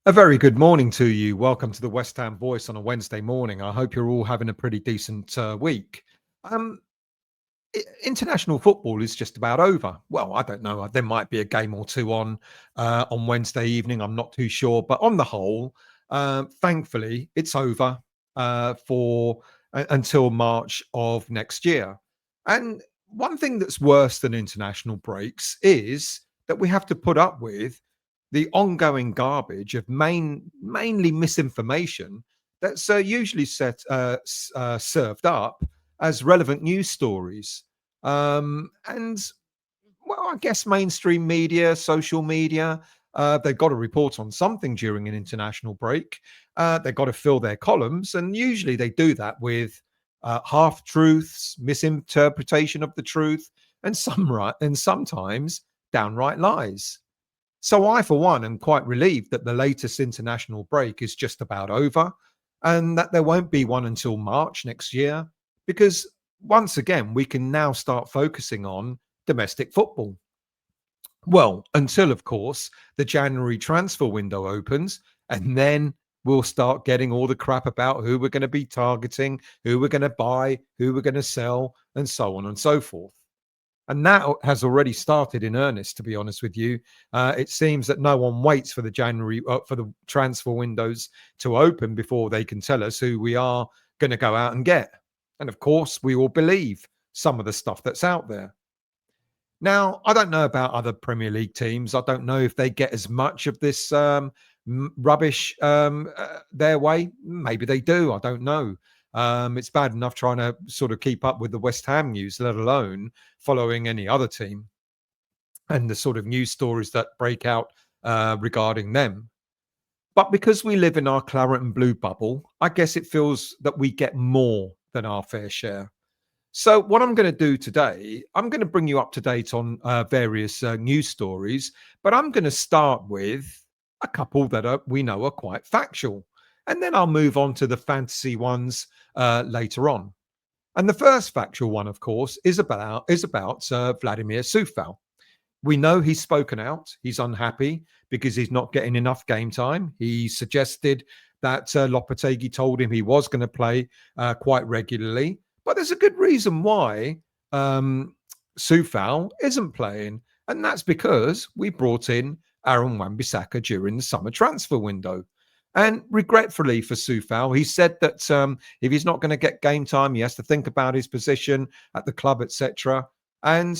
A very good morning to you. Welcome to the West Ham Voice on a Wednesday morning. I hope you're all having a pretty decent week. Um, International football is just about over. Well, I don't know. There might be a game or two on Wednesday evening. I'm not too sure, but on the whole, thankfully, it's over for until March of next year. And one thing that's worse than international breaks is that we have to put up with the ongoing garbage of mainly misinformation that's usually served up as relevant news stories. And well, I guess mainstream media, social media, they've got to report on something during an international break. They've got to fill their columns, and usually they do that with half truths, misinterpretation of the truth, and sometimes downright lies. So I, for one, am quite relieved that the latest international break is just about over and that there won't be one until March next year, because once again, we can now start focusing on domestic football. Well, until, of course, the January transfer window opens, and then we'll start getting all the crap about who we're going to be targeting, who we're going to buy, who we're going to sell, and so on and so forth. And that has already started in earnest, to be honest with you. It seems that no one waits for the transfer windows to open before they can tell us who we are going to go out and get. And of course, we all believe some of the stuff that's out there. Now, I don't know about other Premier League teams. I don't know if they get as much of this rubbish their way. Maybe they do. I don't know. It's bad enough trying to sort of keep up with the West Ham news, let alone following any other team and the sort of news stories that break out regarding them. But because we live in our claret and blue bubble, I guess it feels that we get more than our fair share. So, what I'm going to do today, I'm going to bring you up to date on various news stories, but I'm going to start with a couple that we know are quite factual. And then I'll move on to the fantasy ones later on. And the first factual one, of course, is about Vladimir Sufal. We know he's spoken out. He's unhappy because he's not getting enough game time. He suggested that Lopetegui told him he was going to play quite regularly. But there's a good reason why Sufal isn't playing. And that's because we brought in Aaron Wan-Bissaka during the summer transfer window. And regretfully for Sufal, he said that if he's not going to get game time, he has to think about his position at the club, etc. And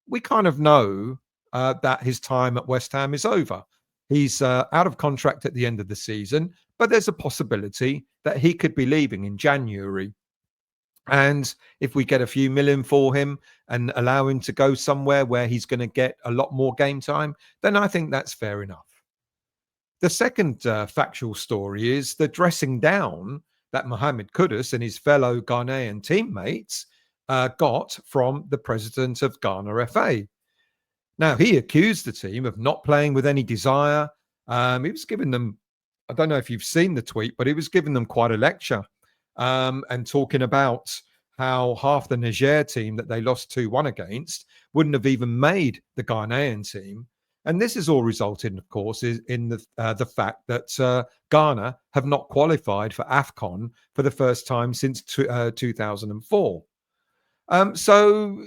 we kind of know that his time at West Ham is over. He's out of contract at the end of the season, but there's a possibility that he could be leaving in January. And if we get a few million for him and allow him to go somewhere where he's going to get a lot more game time, then I think that's fair enough. The second factual story is the dressing down that Mohamed Kudus and his fellow Ghanaian teammates got from the president of Ghana FA. Now, he accused the team of not playing with any desire. He was giving them, I don't know if you've seen the tweet, but he was giving them quite a lecture and talking about how half the Niger team that they lost 2-1 against wouldn't have even made the Ghanaian team. And this has all resulted, of course, in the fact that Ghana have not qualified for AFCON for the first time since 2004. So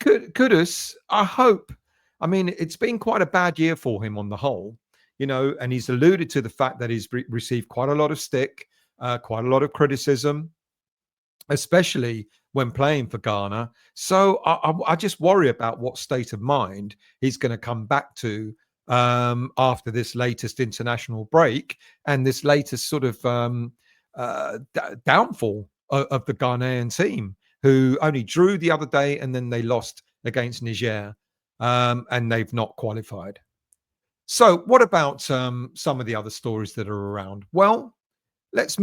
Kudus, I hope. I mean, it's been quite a bad year for him on the whole, and he's alluded to the fact that he's received quite a lot of stick, quite a lot of criticism, especially when playing for Ghana. So I just worry about what state of mind he's going to come back to after this latest international break and this latest sort of downfall of the Ghanaian team, who only drew the other day and then they lost against Niger and they've not qualified. So what about some of the other stories that are around? Well, let's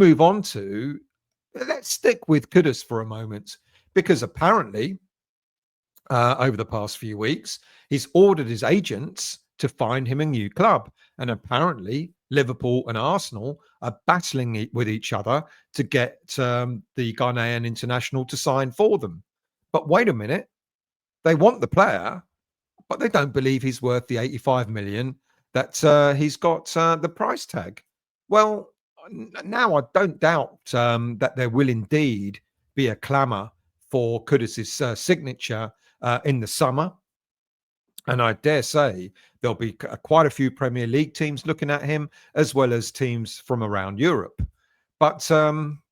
stick with Kudus for a moment, because apparently over the past few weeks, he's ordered his agents to find him a new club. And apparently Liverpool and Arsenal are battling with each other to get the Ghanaian international to sign for them. But wait a minute, they want the player, but they don't believe he's worth the 85 million that he's got the price tag. Well, now I don't doubt that there will indeed be a clamour for Kudus's signature in the summer. And I dare say there'll be quite a few Premier League teams looking at him, as well as teams from around Europe. But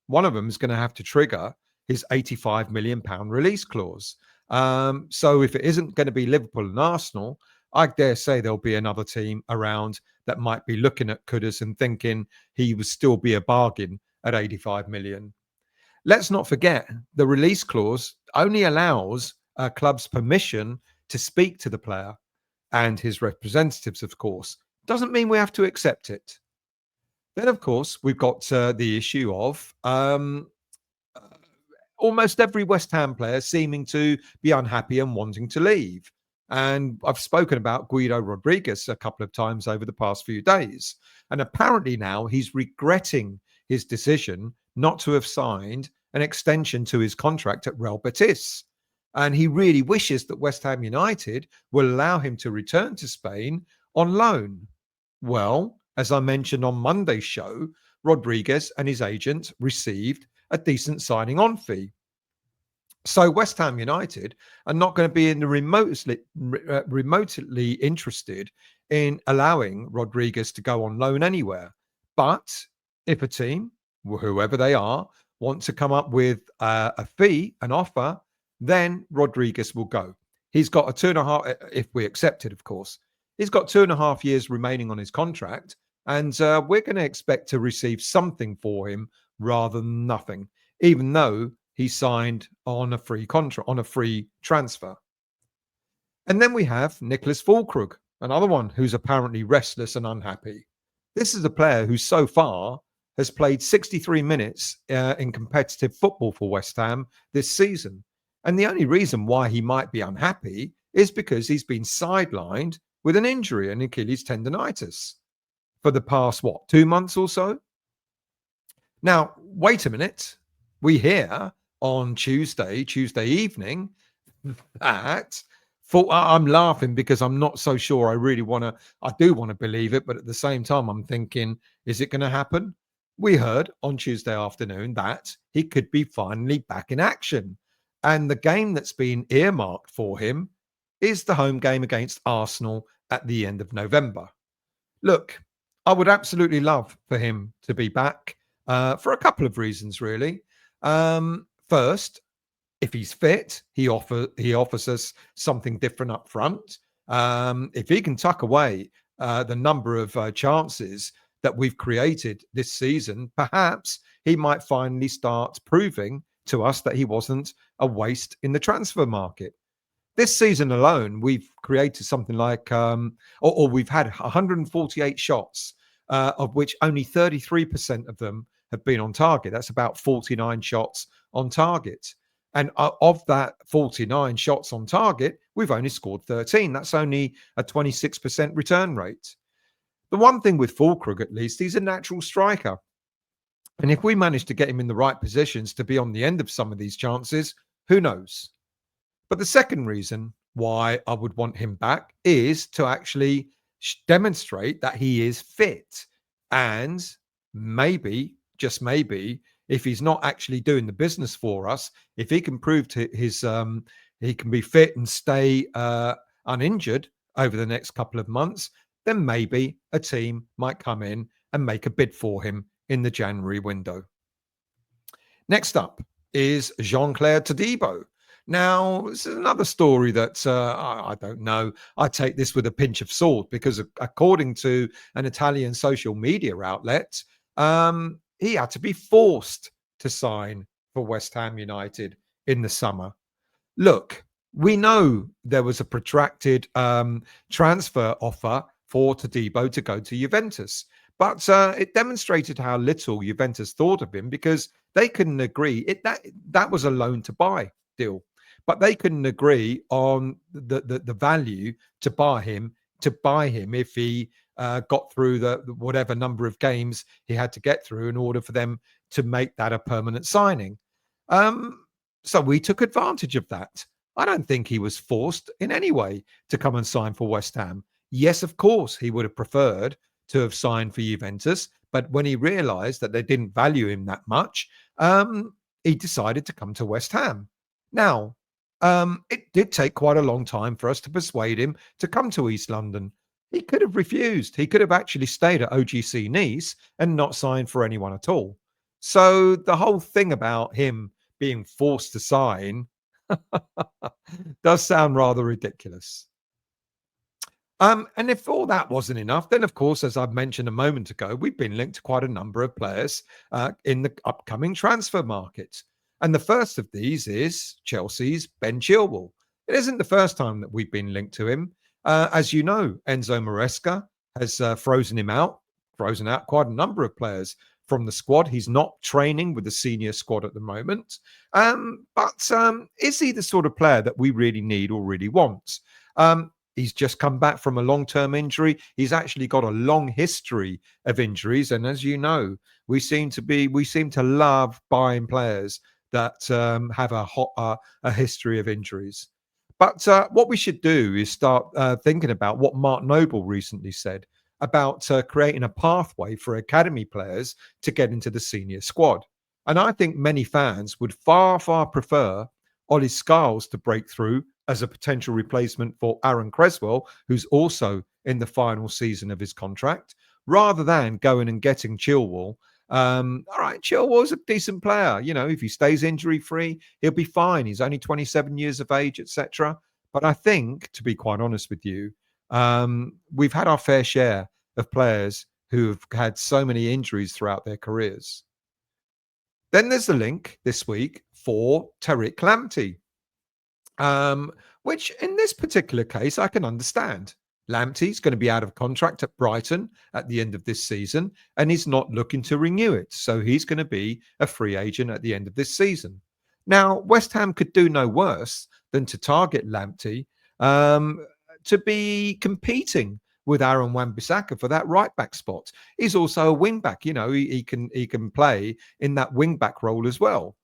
one of them is going to have to trigger his £85 million release clause. So if it isn't going to be Liverpool and Arsenal, I dare say there'll be another team around that might be looking at Kudus and thinking he would still be a bargain at 85 million. Let's not forget the release clause only allows clubs permission to speak to the player and his representatives, of course. Doesn't mean we have to accept it. Then, of course, we've got the issue of almost every West Ham player seeming to be unhappy and wanting to leave. And I've spoken about Guido Rodriguez a couple of times over the past few days. And apparently now he's regretting his decision not to have signed an extension to his contract at Real Betis. And he really wishes that West Ham United will allow him to return to Spain on loan. Well, as I mentioned on Monday's show, Rodriguez and his agent received a decent signing on fee. So West Ham United are not going to be in the remotely interested in allowing Rodriguez to go on loan anywhere. But if a team, whoever they are, want to come up with a fee, an offer, then Rodriguez will go. He's got a 2.5, if we accept it, of course. He's got 2.5 years remaining on his contract, and we're going to expect to receive something for him rather than nothing, even though he signed on a free contract, on a free transfer. And then we have Niclas Fullkrug, another one who's apparently restless and unhappy. This is a player who so far has played 63 minutes in competitive football for West Ham this season. And the only reason why he might be unhappy is because he's been sidelined with an injury, an Achilles tendonitis, for the past, 2 months or so? Now, wait a minute. We hear on Tuesday evening that I'm laughing because I'm not so sure I do want to believe it, but at the same time, I'm thinking, is it going to happen? We heard on Tuesday afternoon that he could be finally back in action. And the game that's been earmarked for him is the home game against Arsenal at the end of November. Look, I would absolutely love for him to be back for a couple of reasons, really. First, if he's fit, he offers us something different up front. If he can tuck away the number of chances that we've created this season, perhaps he might finally start proving to us that he wasn't a waste in the transfer market. This season alone, we've created something like, or we've had 148 shots, of which only 33% of them have been on target. That's about 49 shots on target. And of that 49 shots on target, we've only scored 13. That's only a 26% return rate. The one thing with Fullkrug, at least, he's a natural striker. And if we manage to get him in the right positions to be on the end of some of these chances, who knows? But the second reason why I would want him back is to actually demonstrate that he is fit. And maybe, just maybe, if he's not actually doing the business for us, if he can prove to he can be fit and stay uninjured over the next couple of months, then maybe a team might come in and make a bid for him in the January window. Next up is Jean-Claire Todibo. Now, this is another story that I don't know. I take this with a pinch of salt because according to an Italian social media outlet, he had to be forced to sign for West Ham United in the summer. Look, we know there was a protracted transfer offer for Todibo to go to Juventus, but it demonstrated how little Juventus thought of him because they couldn't agree. That was a loan to buy deal, but they couldn't agree on the value to buy him if he got through the whatever number of games he had to get through in order for them to make that a permanent signing. So we took advantage of that. I don't think he was forced in any way to come and sign for West Ham. Yes, of course, he would have preferred to have signed for Juventus, but when he realised that they didn't value him that much, he decided to come to West Ham. Now, it did take quite a long time for us to persuade him to come to East London. He could have refused. He could have actually stayed at OGC Nice and not signed for anyone at all. So the whole thing about him being forced to sign does sound rather ridiculous. And if all that wasn't enough, then of course, as I've mentioned a moment ago, we've been linked to quite a number of players in the upcoming transfer market. And the first of these is Chelsea's Ben Chilwell. It isn't the first time that we've been linked to him. As you know, Enzo Maresca has frozen out quite a number of players from the squad. He's not training with the senior squad at the moment. But is he the sort of player that we really need or really want? He's just come back from a long-term injury. He's actually got a long history of injuries, and as you know, we seem to love buying players that have a history of injuries. But what we should do is start thinking about what Mark Noble recently said about creating a pathway for academy players to get into the senior squad. And I think many fans would far, far prefer Ollie Skiles to break through as a potential replacement for Aaron Cresswell, who's also in the final season of his contract, rather than going and getting Chilwell. All right, Chilwell's a decent player. You know, if he stays injury free, he'll be fine. He's only 27 years of age, etc. But I think, to be quite honest with you, we've had our fair share of players who have had so many injuries throughout their careers. Then there's the link this week for Tariq Lamptey, which in this particular case, I can understand. Lamptey's going to be out of contract at Brighton at the end of this season, and he's not looking to renew it. So he's going to be a free agent at the end of this season. Now, West Ham could do no worse than to target Lamptey to be competing with Aaron Wan-Bissaka for that right back spot. He's also a wing back. You know, he can play in that wing back role as well.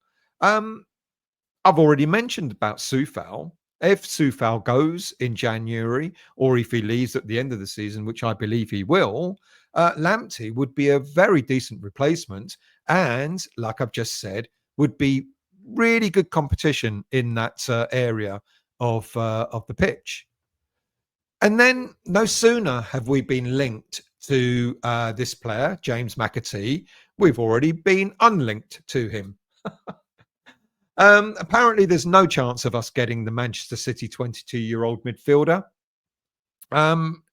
I've already mentioned about Soufal. If Soufal goes in January, or if he leaves at the end of the season, which I believe he will, Lamptey would be a very decent replacement, and like I've just said, would be really good competition in that area of the pitch. And then no sooner have we been linked to this player, James McAtee, we've already been unlinked to him. Apparently, there's no chance of us getting the Manchester City 22-year-old midfielder.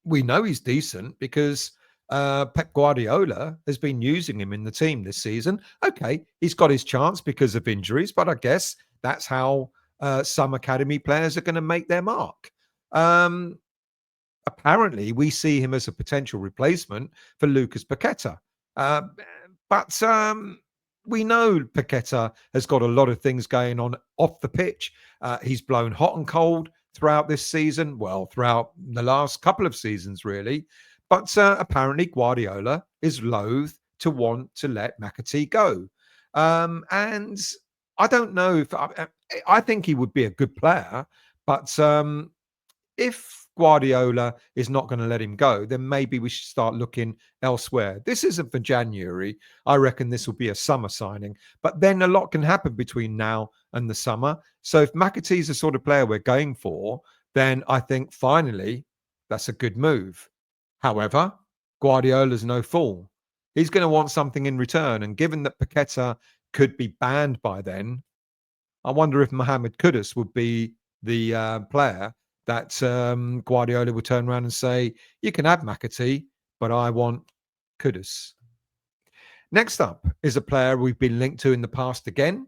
We know he's decent because Pep Guardiola has been using him in the team this season. Okay, he's got his chance because of injuries, but I guess that's how some academy players are going to make their mark. Apparently, we see him as a potential replacement for Lucas Paqueta. But we know Paqueta has got a lot of things going on off the pitch. He's blown hot and cold throughout this season. Well, throughout the last couple of seasons, really. But apparently Guardiola is loath to want to let McAtee go. And I don't know if I think he would be a good player, but if Guardiola is not going to let him go, then maybe we should start looking elsewhere. This isn't for January. I reckon this will be a summer signing. But then a lot can happen between now and the summer. So if McAtee's the sort of player we're going for, then I think finally that's a good move. However, Guardiola's no fool. He's going to want something in return. And given that Paqueta could be banned by then, I wonder if Mohamed Kudus would be the player that Guardiola would turn around and say, you can have McAtee, but I want Kudus. Next up is a player we've been linked to in the past again,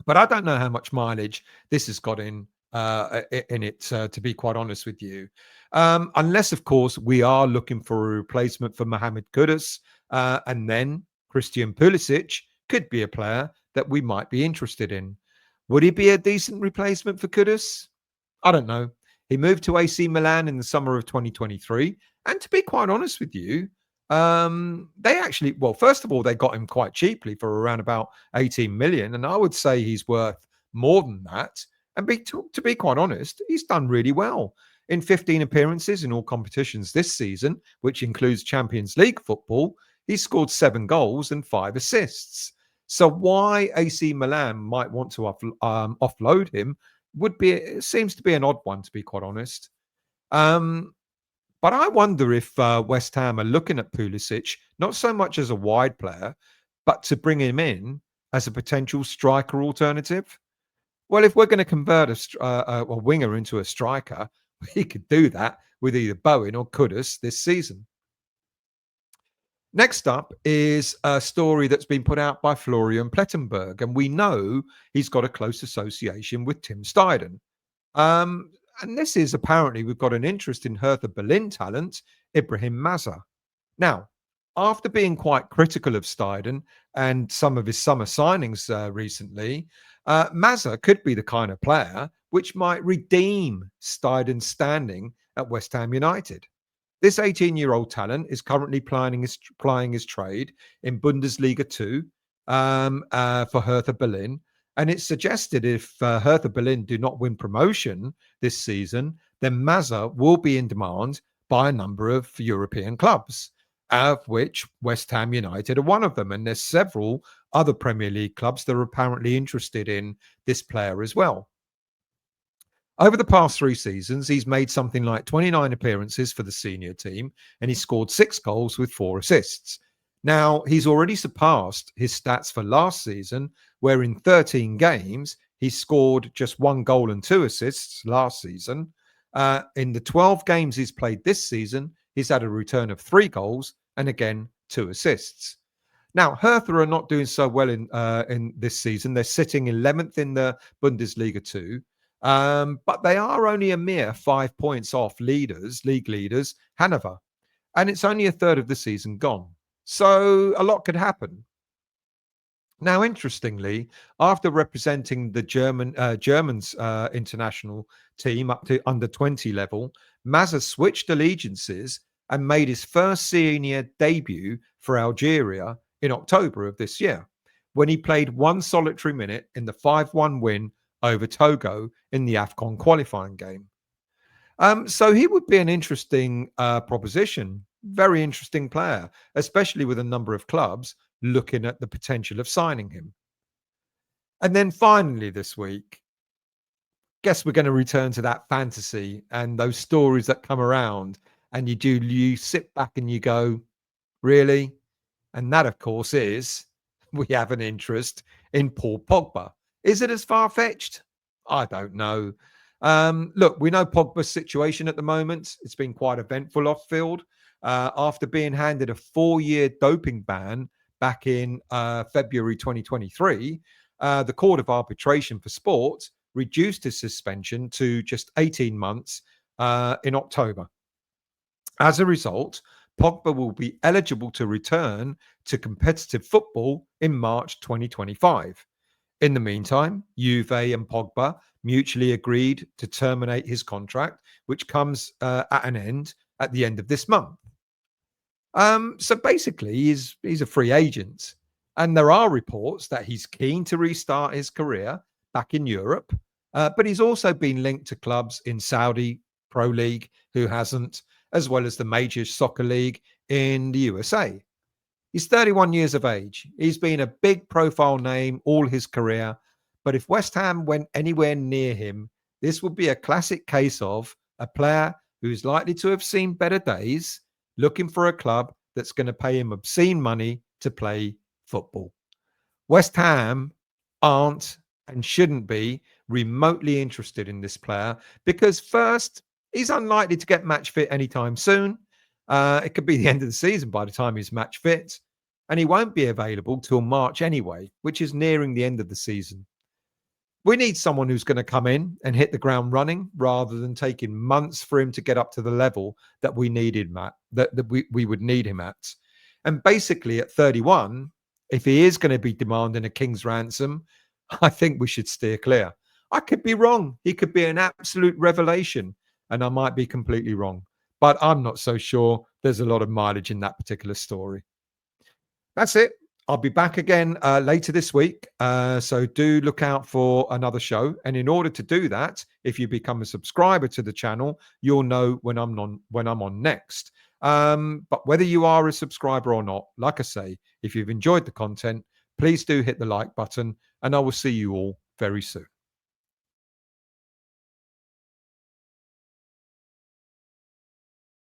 but I don't know how much mileage this has got in it, to be quite honest with you. Unless, of course, we are looking for a replacement for Mohamed Kudus, and then Christian Pulisic could be a player that we might be interested in. Would he be a decent replacement for Kudus? I don't know. He moved to AC Milan in the summer of 2023. And to be quite honest with you, they actually, well, first of all, they got him quite cheaply for around about 18 million. And I would say he's worth more than that. And to be quite honest, he's done really well. In 15 appearances in all competitions this season, which includes Champions League football, he scored 7 goals and 5 assists. So why AC Milan might want to offload him seems to be an odd one, to be quite honest. Um, but I wonder if West Ham are looking at Pulisic not so much as a wide player, but to bring him in as a potential striker alternative. Well, if we're going to convert a winger into a striker, we could do that with either Bowen or Kudus this season. Next up is a story that's been put out by Florian Plettenberg, and we know he's got a close association with Tim Steidten. Um, and this is apparently we've got an interest in Hertha Berlin talent, Ibrahim Maza. Now, after being quite critical of Steidten and some of his summer signings recently, Maza could be the kind of player which might redeem Steidten's standing at West Ham United. This 18-year-old talent is currently plying his trade in Bundesliga 2 for Hertha Berlin. And it's suggested if Hertha Berlin do not win promotion this season, then Maza will be in demand by a number of European clubs, of which West Ham United are one of them. And there's several other Premier League clubs that are apparently interested in this player as well. Over the past 3 seasons, he's made something like 29 appearances for the senior team, and he scored 6 goals with 4 assists. Now, he's already surpassed his stats for last season, where in 13 games, he scored just 1 goal and 2 assists last season. In the 12 games he's played this season, he's had a return of 3 goals and again 2 assists. Now, Hertha are not doing so well in this season. They're sitting 11th in the Bundesliga 2. But they are only a mere 5 points off league leaders, Hanover. And it's only a third of the season gone. So a lot could happen. Now, interestingly, after representing the Germans international team up to under 20 level, Maza switched allegiances and made his first senior debut for Algeria in October of this year, when he played 1 solitary minute in the 5-1 win over Togo in the AFCON qualifying game. So he would be an interesting proposition, very interesting player, especially with a number of clubs looking at the potential of signing him. And then finally this week, guess we're going to return to that fantasy and those stories that come around, and you sit back and you go, really? And that, of course, is we have an interest in Paul Pogba. Is it as far-fetched? I don't know. Look, we know Pogba's situation at the moment. It's been quite eventful off-field. After being handed a 4-year doping ban back in February 2023, the Court of Arbitration for Sport reduced his suspension to just 18 months in October. As a result, Pogba will be eligible to return to competitive football in March 2025. In the meantime, Juve and Pogba mutually agreed to terminate his contract, which comes at an end at the end of this month. So basically, he's a free agent. And there are reports that he's keen to restart his career back in Europe. But he's also been linked to clubs in Saudi Pro League, who hasn't, as well as the major soccer league in the USA. He's 31 years of age. He's been a big profile name all his career. But if West Ham went anywhere near him, this would be a classic case of a player who's likely to have seen better days, looking for a club that's going to pay him obscene money to play football. West Ham aren't and shouldn't be remotely interested in this player because, first, he's unlikely to get match fit anytime soon. It could be the end of the season by the time he's match fit, and he won't be available till March anyway, which is nearing the end of the season. We need someone who's going to come in and hit the ground running rather than taking months for him to get up to the level that we need him at, that we would need him at. And basically at 31, if he is going to be demanding a king's ransom, I think we should steer clear. I could be wrong. He could be an absolute revelation, and I might be completely wrong. But I'm not so sure there's a lot of mileage in that particular story. That's it. I'll be back again later this week. So do look out for another show. And in order to do that, if you become a subscriber to the channel, you'll know when I'm on next. But whether you are a subscriber or not, like I say, if you've enjoyed the content, please do hit the like button, and I will see you all very soon.